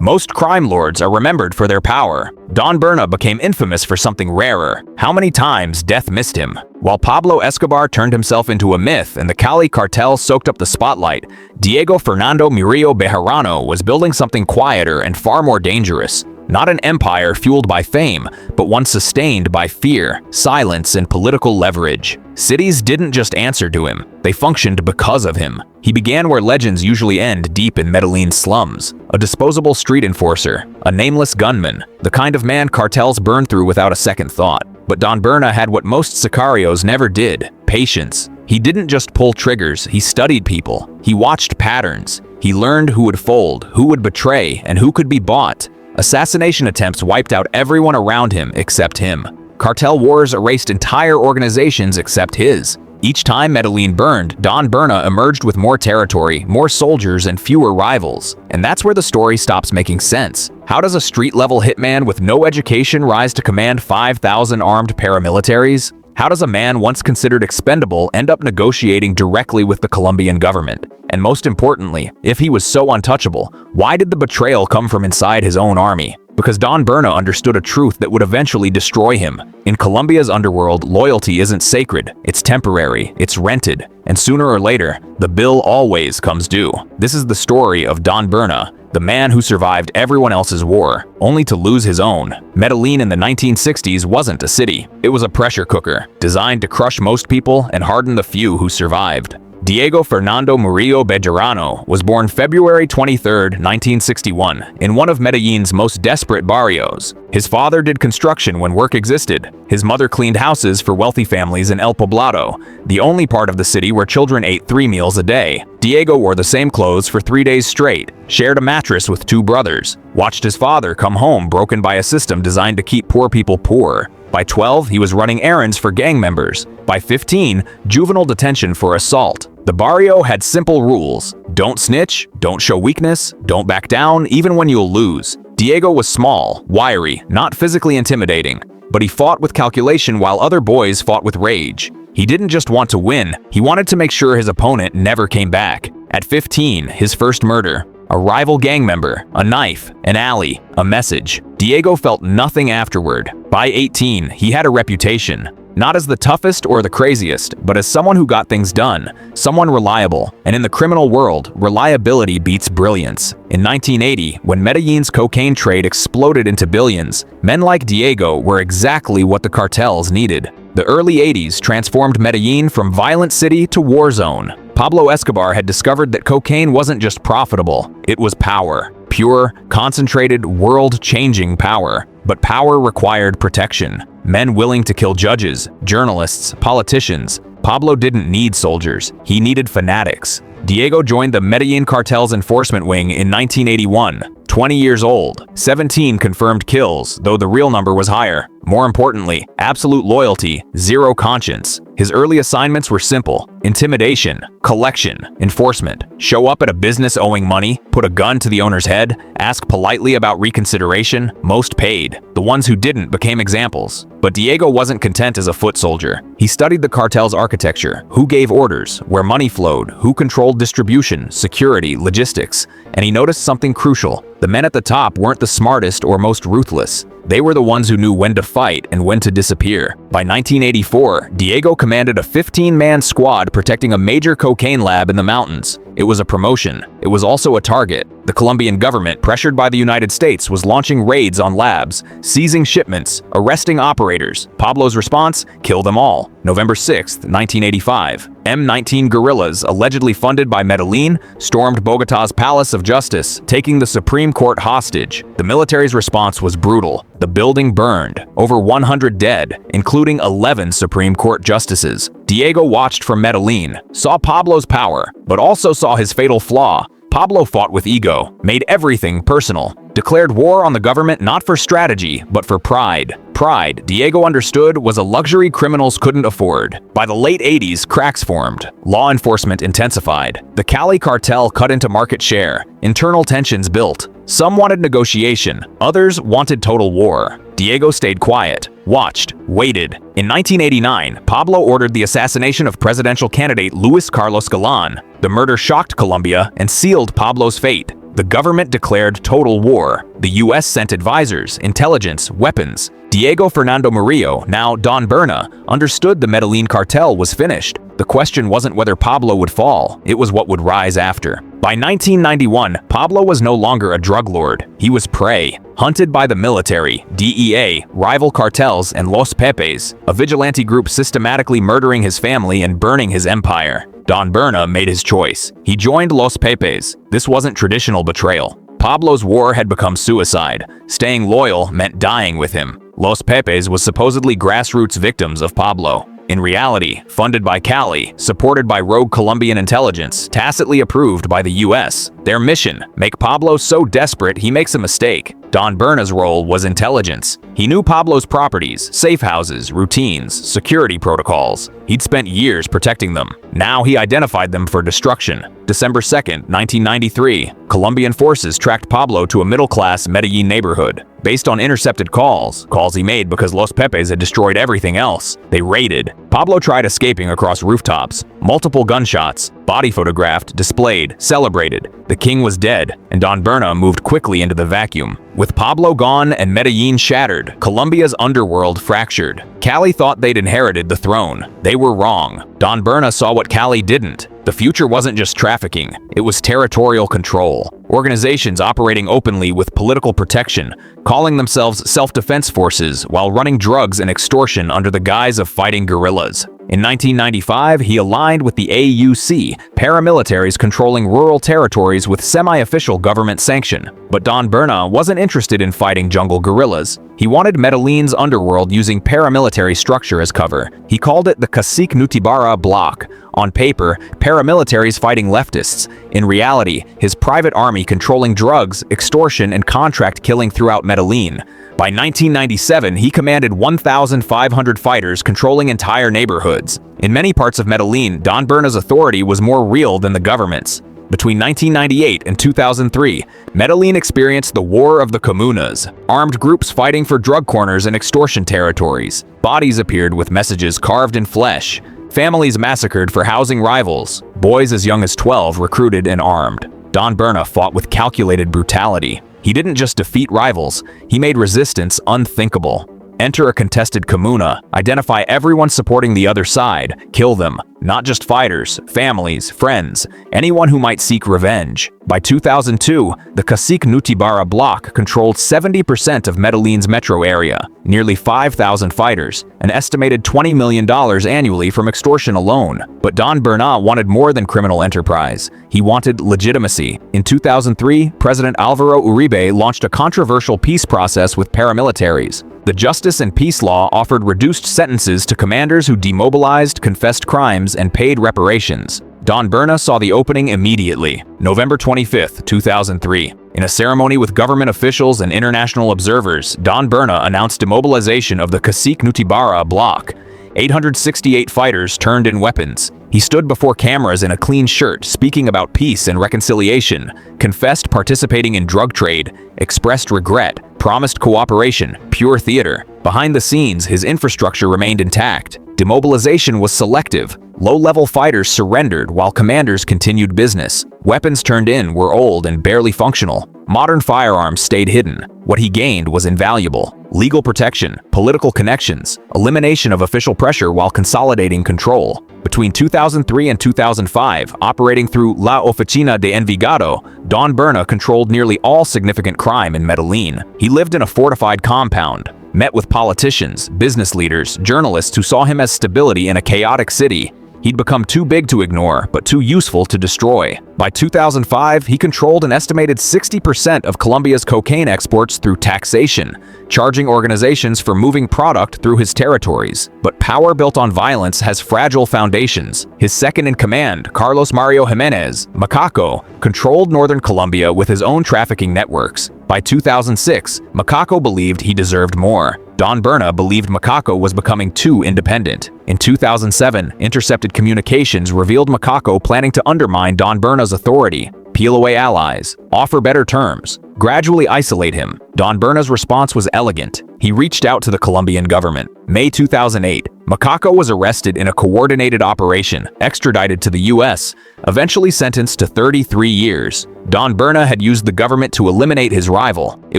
Most crime lords are remembered for their power. Don Berna became infamous for something rarer: how many times death missed him. While Pablo Escobar turned himself into a myth and the Cali cartel soaked up the spotlight, Diego Fernando Murillo Bejarano was building something quieter and far more dangerous. Not an empire fueled by fame, but one sustained by fear, silence, and political leverage. Cities didn't just answer to him, they functioned because of him. He began where legends usually end, deep in Medellin slums. A disposable street enforcer, a nameless gunman, the kind of man cartels burn through without a second thought. But Don Berna had what most sicarios never did: patience. He didn't just pull triggers, he studied people. He watched patterns. He learned who would fold, who would betray, and who could be bought. Assassination attempts wiped out everyone around him except him. Cartel wars erased entire organizations except his. Each time Medellin burned, Don Berna emerged with more territory, more soldiers, and fewer rivals. And that's where the story stops making sense. How does a street-level hitman with no education rise to command 5,000 armed paramilitaries? How does a man once considered expendable end up negotiating directly with the Colombian government? And most importantly, if he was so untouchable, why did the betrayal come from inside his own army? Because Don Berna understood a truth that would eventually destroy him. In Colombia's underworld, loyalty isn't sacred, it's temporary, it's rented, and sooner or later, the bill always comes due. This is the story of Don Berna, the man who survived everyone else's war, only to lose his own. Medellin in the 1960s wasn't a city. It was a pressure cooker, designed to crush most people and harden the few who survived. Diego Fernando Murillo Bejarano was born February 23, 1961, in one of Medellin's most desperate barrios. His father did construction when work existed. His mother cleaned houses for wealthy families in El Poblado, the only part of the city where children ate 3 meals a day. Diego wore the same clothes for 3 days straight, shared a mattress with 2 brothers, watched his father come home broken by a system designed to keep poor people poor. By 12, he was running errands for gang members. By 15, juvenile detention for assault. The barrio had simple rules: don't snitch, don't show weakness, don't back down even when you'll lose. Diego was small, wiry, not physically intimidating, but he fought with calculation while other boys fought with rage. He didn't just want to win, he wanted to make sure his opponent never came back. At 15, his first murder. A rival gang member, a knife, an alley, a message. Diego felt nothing afterward. By 18, he had a reputation. Not as the toughest or the craziest, but as someone who got things done, someone reliable. And in the criminal world, reliability beats brilliance. In 1980, when Medellin's cocaine trade exploded into billions, men like Diego were exactly what the cartels needed. The early 80s transformed Medellin from violent city to war zone. Pablo Escobar had discovered that cocaine wasn't just profitable, it was power. Pure, concentrated, world-changing power. But power required protection. Men willing to kill judges, journalists, politicians. Pablo didn't need soldiers, he needed fanatics. Diego joined the Medellin cartel's enforcement wing in 1981. 20 years old, 17 confirmed kills, though the real number was higher. More importantly, absolute loyalty, zero conscience. His early assignments were simple: intimidation, collection, enforcement. Show up at a business owing money, put a gun to the owner's head, ask politely about reconsideration. Most paid. The ones who didn't became examples. But Diego wasn't content as a foot soldier. He studied the cartel's architecture: who gave orders, where money flowed, who controlled distribution, security, logistics. And he noticed something crucial: the men at the top weren't the smartest or most ruthless. They were the ones who knew when to fight and when to disappear. By 1984, Diego commanded a 15-man squad protecting a major cocaine lab in the mountains. It was a promotion. It was also a target. The Colombian government, pressured by the United States, was launching raids on labs, seizing shipments, arresting operators. Pablo's response? Kill them all. November 6, 1985. M-19 guerrillas, allegedly funded by Medellin, stormed Bogotá's Palace of Justice, taking the Supreme Court hostage. The military's response was brutal. The building burned. Over 100 dead, including 11 Supreme Court justices. Diego watched from Medellin, saw Pablo's power, but also saw his fatal flaw. Pablo fought with ego, made everything personal, declared war on the government not for strategy, but for pride. Pride, Diego understood, was a luxury criminals couldn't afford. By the late 80s, cracks formed. Law enforcement intensified. The Cali cartel cut into market share. Internal tensions built. Some wanted negotiation, others wanted total war. Diego stayed quiet, watched, waited. In 1989, Pablo ordered the assassination of presidential candidate Luis Carlos Galán. The murder shocked Colombia and sealed Pablo's fate. The government declared total war. The US sent advisors, intelligence, weapons. Diego Fernando Murillo, now Don Berna, understood the Medellin cartel was finished. The question wasn't whether Pablo would fall, it was what would rise after. By 1991, Pablo was no longer a drug lord. He was prey, hunted by the military, DEA, rival cartels, and Los Pepes, a vigilante group systematically murdering his family and burning his empire. Don Berna made his choice. He joined Los Pepes. This wasn't traditional betrayal. Pablo's war had become suicide. Staying loyal meant dying with him. Los Pepes was supposedly grassroots victims of Pablo. In reality, funded by Cali, supported by rogue Colombian intelligence, tacitly approved by the US. Their mission, make Pablo so desperate he makes a mistake. Don Berna's role was intelligence. He knew Pablo's properties, safe houses, routines, security protocols. He'd spent years protecting them. Now he identified them for destruction. December 2, 1993, Colombian forces tracked Pablo to a middle-class Medellin neighborhood. Based on intercepted calls he made because Los Pepes had destroyed everything else, they raided. Pablo tried escaping across rooftops. Multiple gunshots, body photographed, displayed, celebrated. The king was dead, and Don Berna moved quickly into the vacuum. With Pablo gone and Medellin shattered, Colombia's underworld fractured. Cali thought they'd inherited the throne. They were wrong. Don Berna saw what Cali didn't. The future wasn't just trafficking, it was territorial control. Organizations operating openly with political protection, calling themselves self-defense forces while running drugs and extortion under the guise of fighting guerrillas. In 1995, he aligned with the AUC, paramilitaries controlling rural territories with semi-official government sanction. But Don Berna wasn't interested in fighting jungle guerrillas. He wanted Medellin's underworld using paramilitary structure as cover. He called it the Cacique Nutibara bloc. On paper, paramilitaries fighting leftists. In reality, his private army controlling drugs, extortion, and contract killing throughout Medellin. By 1997, he commanded 1,500 fighters controlling entire neighborhoods. In many parts of Medellin, Don Berna's authority was more real than the government's. Between 1998 and 2003, Medellin experienced the War of the Comunas, armed groups fighting for drug corners and extortion territories. Bodies appeared with messages carved in flesh. Families massacred for housing rivals. Boys as young as 12 recruited and armed. Don Berna fought with calculated brutality. He didn't just defeat rivals, he made resistance unthinkable. Enter a contested comuna, identify everyone supporting the other side, kill them. Not just fighters, families, friends, anyone who might seek revenge. By 2002, the Cacique Nutibara bloc controlled 70% of Medellin's metro area, nearly 5,000 fighters, an estimated $20 million annually from extortion alone. But Don Berna wanted more than criminal enterprise. He wanted legitimacy. In 2003, President Álvaro Uribe launched a controversial peace process with paramilitaries. The Justice and Peace Law offered reduced sentences to commanders who demobilized, confessed crimes, and paid reparations. Don Berna saw the opening immediately. November 25, 2003. In a ceremony with government officials and international observers, Don Berna announced demobilization of the Cacique Nutibara bloc. 868 fighters turned in weapons. He stood before cameras in a clean shirt, speaking about peace and reconciliation, confessed participating in drug trade, expressed regret, promised cooperation, pure theater. Behind the scenes, his infrastructure remained intact. Demobilization was selective. Low-level fighters surrendered while commanders continued business. Weapons turned in were old and barely functional. Modern firearms stayed hidden. What he gained was invaluable. Legal protection, political connections, elimination of official pressure while consolidating control. Between 2003 and 2005, operating through La Oficina de Envigado, Don Berna controlled nearly all significant crime in Medellin. He lived in a fortified compound, met with politicians, business leaders, journalists who saw him as stability in a chaotic city. He'd become too big to ignore, but too useful to destroy. By 2005, he controlled an estimated 60% of Colombia's cocaine exports through taxation, charging organizations for moving product through his territories. But power built on violence has fragile foundations. His second-in-command, Carlos Mario Jimenez, Macaco, controlled northern Colombia with his own trafficking networks. By 2006, Macaco believed he deserved more. Don Berna believed Macaco was becoming too independent. In 2007, intercepted communications revealed Macaco planning to undermine Don Berna's authority, peel away allies, offer better terms, gradually isolate him. Don Berna's response was elegant. He reached out to the Colombian government. May 2008, Macaco was arrested in a coordinated operation, extradited to the US, eventually sentenced to 33 years. Don Berna had used the government to eliminate his rival. It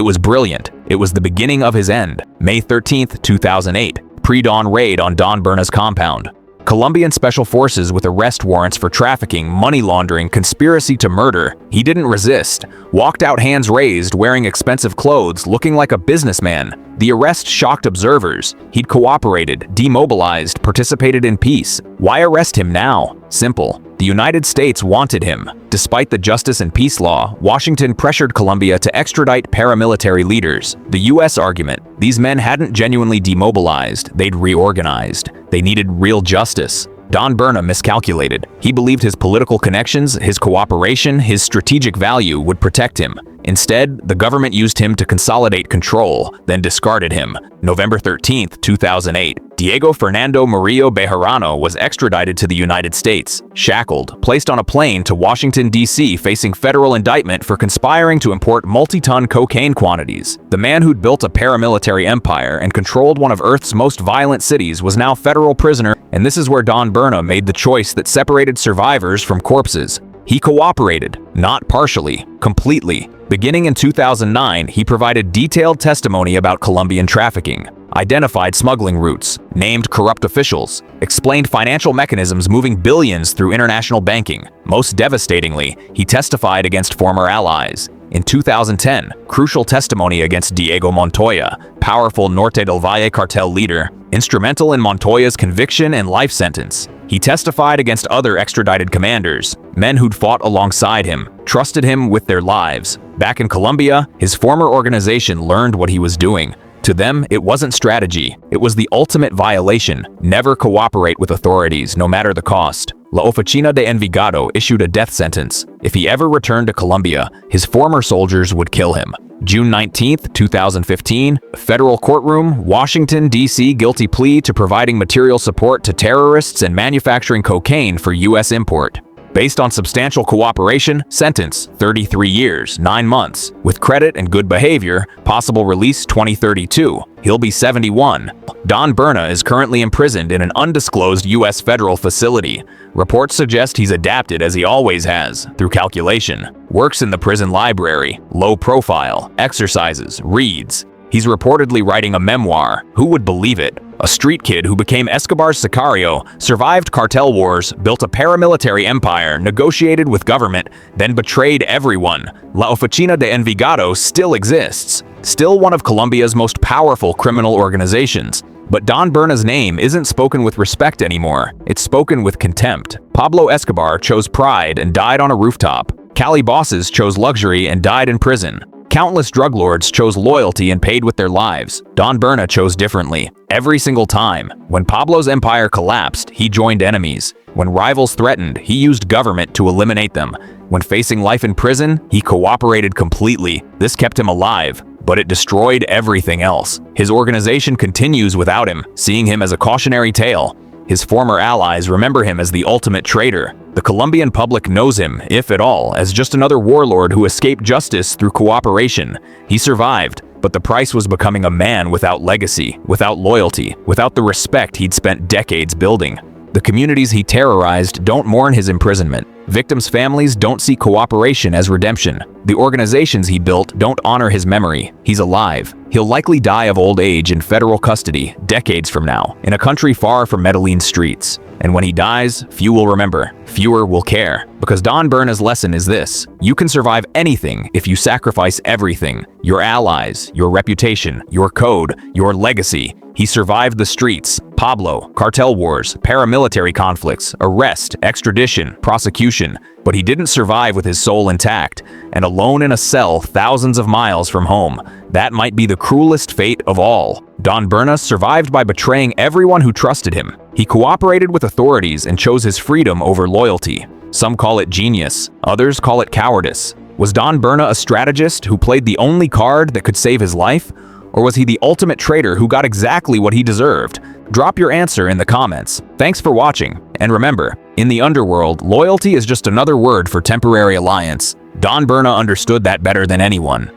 was brilliant. It was the beginning of his end. May 13, 2008, pre-dawn raid on Don Berna's compound. Colombian special forces with arrest warrants for trafficking, money laundering, conspiracy to murder. He didn't resist. Walked out hands raised, wearing expensive clothes, looking like a businessman. The arrest shocked observers. He'd cooperated, demobilized, participated in peace. Why arrest him now? Simple. The United States wanted him. Despite the Justice and Peace Law, Washington pressured Colombia to extradite paramilitary leaders. The U.S. argument: these men hadn't genuinely demobilized, they'd reorganized. They needed real justice. Don Berna miscalculated. He believed his political connections, his cooperation, his strategic value would protect him. Instead, the government used him to consolidate control, then discarded him. November 13, 2008, Diego Fernando Murillo Bejarano was extradited to the United States, shackled, placed on a plane to Washington, D.C., facing federal indictment for conspiring to import multi-ton cocaine quantities. The man who'd built a paramilitary empire and controlled one of Earth's most violent cities was now federal prisoner, and this is where Don Berna made the choice that separated survivors from corpses. He cooperated, not partially, completely. Beginning in 2009, he provided detailed testimony about Colombian trafficking, identified smuggling routes, named corrupt officials, explained financial mechanisms moving billions through international banking. Most devastatingly, he testified against former allies. In 2010, crucial testimony against Diego Montoya, powerful Norte del Valle cartel leader, instrumental in Montoya's conviction and life sentence. He testified against other extradited commanders, men who'd fought alongside him, trusted him with their lives. Back in Colombia, his former organization learned what he was doing. To them, it wasn't strategy. It was the ultimate violation. Never cooperate with authorities, no matter the cost. La Oficina de Envigado issued a death sentence. If he ever returned to Colombia, his former soldiers would kill him. June 19, 2015, federal courtroom, Washington, D.C. guilty plea to providing material support to terrorists and manufacturing cocaine for U.S. import. Based on substantial cooperation, sentence 33 years, 9 months. With credit and good behavior, possible release 2032. He'll be 71. Don Berna is currently imprisoned in an undisclosed U.S. federal facility. Reports suggest he's adapted as he always has, through calculation. Works in the prison library, low profile, exercises, reads. He's reportedly writing a memoir. Who would believe it? A street kid who became Escobar's sicario, survived cartel wars, built a paramilitary empire, negotiated with government, then betrayed everyone. La Oficina de Envigado still exists, still one of Colombia's most powerful criminal organizations. But Don Berna's name isn't spoken with respect anymore. It's spoken with contempt. Pablo Escobar chose pride and died on a rooftop. Cali bosses chose luxury and died in prison. Countless drug lords chose loyalty and paid with their lives. Don Berna chose differently. Every single time. When Pablo's empire collapsed, he joined enemies. When rivals threatened, he used government to eliminate them. When facing life in prison, he cooperated completely. This kept him alive, but it destroyed everything else. His organization continues without him, seeing him as a cautionary tale. His former allies remember him as the ultimate traitor. The Colombian public knows him, if at all, as just another warlord who escaped justice through cooperation. He survived, but the price was becoming a man without legacy, without loyalty, without the respect he'd spent decades building. The communities he terrorized don't mourn his imprisonment. Victims' families don't see cooperation as redemption. The organizations he built don't honor his memory. He's alive. He'll likely die of old age in federal custody, decades from now, in a country far from Medellin's streets. And when he dies, few will remember, fewer will care. Because Don Berna's lesson is this: you can survive anything if you sacrifice everything. Your allies, your reputation, your code, your legacy. He survived the streets, Pablo, cartel wars, paramilitary conflicts, arrest, extradition, prosecution. But he didn't survive with his soul intact, and alone in a cell thousands of miles from home. That might be the cruelest fate of all. Don Berna survived by betraying everyone who trusted him. He cooperated with authorities and chose his freedom over loyalty. Some call it genius, others call it cowardice. Was Don Berna a strategist who played the only card that could save his life? Or was he the ultimate traitor who got exactly what he deserved? Drop your answer in the comments. Thanks for watching, and remember, in the underworld, loyalty is just another word for temporary alliance. Don Berna understood that better than anyone.